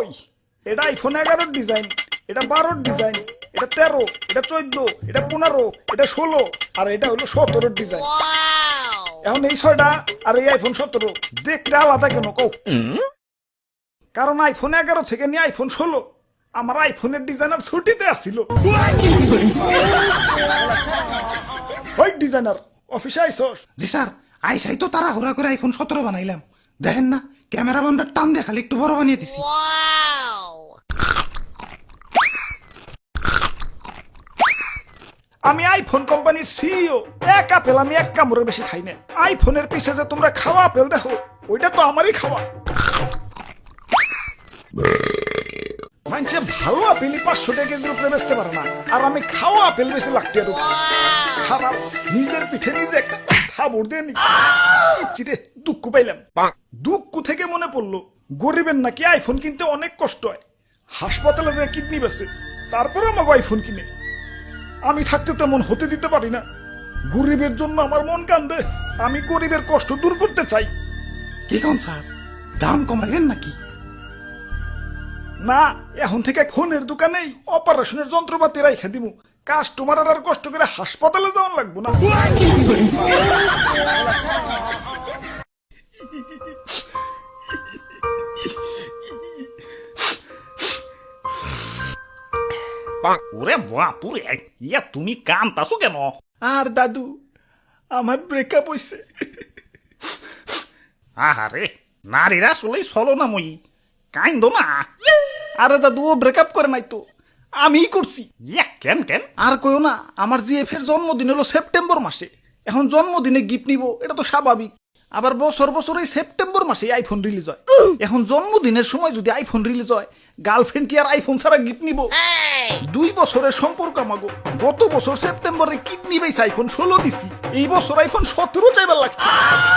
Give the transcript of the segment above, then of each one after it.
কই এটা iPhone 11 design, এটা 12 ডিজাইন, এটা 13, এটা 14, এটা 15, এটা 16 আর এটা হলো 17 ডিজাইন। এখন এই 6টা আর এই আইফোন 17 দেখতে আলাদা কেন কও? কারণ আইফোন 11 থেকে নিয়ে আইফোন 16 আমার আইফোনের ডিজাইনার ছুটিতে আসছিল। ওই ডিজাইনার অফিসে আইছস? জি স্যার, আইসাই তো তারা হুড়া করে আইফোন 17 বানাইলাম। দেখেন না ক্যামেরাম্যানটা টান দিয়ে খালি একটু বড় বানিয়ে দিছি। আমি আইফোন কোম্পানির সিইও, এক আপেল আমি এক কামড়ের বেশি খাই না। আইফোনের পিছে যে তোমরা খাওয়া আপেল দেখো ওইটা তো আমারই খাওয়া। মানুষে ভালো আপেলই 500 টাকা কেজির উপরে বেচতে পারে না, আর আমি খাওয়া আপেল বেশি লাখ টাকার উপরে। খারাপ নিজের পিঠে নিজে একটা থাবড় দিয়ে চিরে দুঃখ পাইলাম। দুঃখ থেকে মনে পড়লো গরিবের নাকি আইফোন কিনতে অনেক কষ্ট হয়। হাসপাতালে যে কিডনি বেছে তারপরে আমাকে আইফোন কিনে। আমি থাকতে তেমন হতে দিতে পারি না। গরিবের জন্য আমার মন কান্দে। আমি গরিবের কষ্ট দূর করতে চাই। কি কোন স্যার, দাম কমাইবেন নাকি? না, এখন থেকে ফোনের দোকানেই অপারেশনের যন্ত্রপাতি রাইখা দিমু। কাস্টমার আর কষ্ট করে হাসপাতালে যাওয়ান লাগবো না। ওরে বাপুরে, ইয়া তুমি কান্তাছো কেন? আর দাদু আমার ব্রেকআপ হইছে। আহারে, নারীরা আসলেই চলো না মই, কাইন্দ না। আরে দাদু ও ব্রেকআপ করে নাই তো, আমিই করছি। ইয়া কেন কেন? আর কইও না, আমার জিএফের জন্মদিন হলো সেপ্টেম্বর মাসে। এখন জন্মদিনে গিফট নিব এটা তো স্বাভাবিক। আবার বছর বছর এই সেপ্টেম্বর মাসে আইফোন রিলিজ হয়। এখন জন্মদিনের সময় যদি আইফোন রিলিজ হয়, গার্লফ্রেন্ড কি আর আইফোন ছাড়া গিফট নিব? 2 বছরের সম্পর্ক আমাগো। গত বছর সেপ্টেম্বরে কিডনি বেস আইফোন 16 দিছি, এই বছর আইফোন 17 চাইবার লাগছে।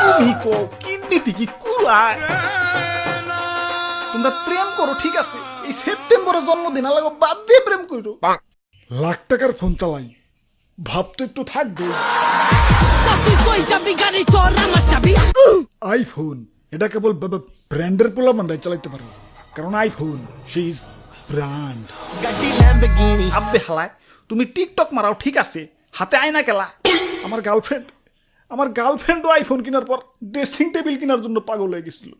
তুমি কো কিডনিতে কি কুলায়? তোমরা প্রেম করো ঠিক আছে, এই সেপ্টেম্বরে জন্মদিন লাগো বাদ দিয়ে প্রেম করো। লাখ টাকার ফোন চালাই, ভাবতে একটু থাকবে। আইফোন এটা কেবল ব্র্যান্ডের পোলাপানরাই চালাইতে পারে, কারণ আইফোন সে ইজ ব্র্যান্ড। আব্বে হালায়, তুমি টিকটক মারাও ঠিক আছে, হাতে আয়না কেলা। আমার গার্লফ্রেন্ডও আইফোন কেনার পর ড্রেসিং টেবিল কেনার জন্য পাগল হয়ে গেছিল।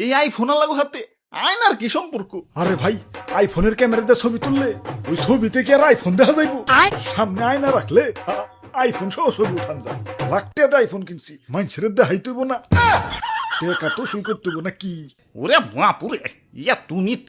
এই আইফোন লাগো হাতে আয়নার কি সম্পর্ক? আরে ভাই, আইফোনের ক্যামেরাতে ছবি তুললে ওই ছবিতে কি আর আইফোন দেখা যাইবো? সামনে আয়না রাখলে আইফোন সহ ছবি উঠান যায়। লাখ টাকা আইফোন কিনছি, মানুষের দেখাই তৈব না, টাকা তো শুরু করতে না কি? ওরে বাপুরে, ইয়া তুমি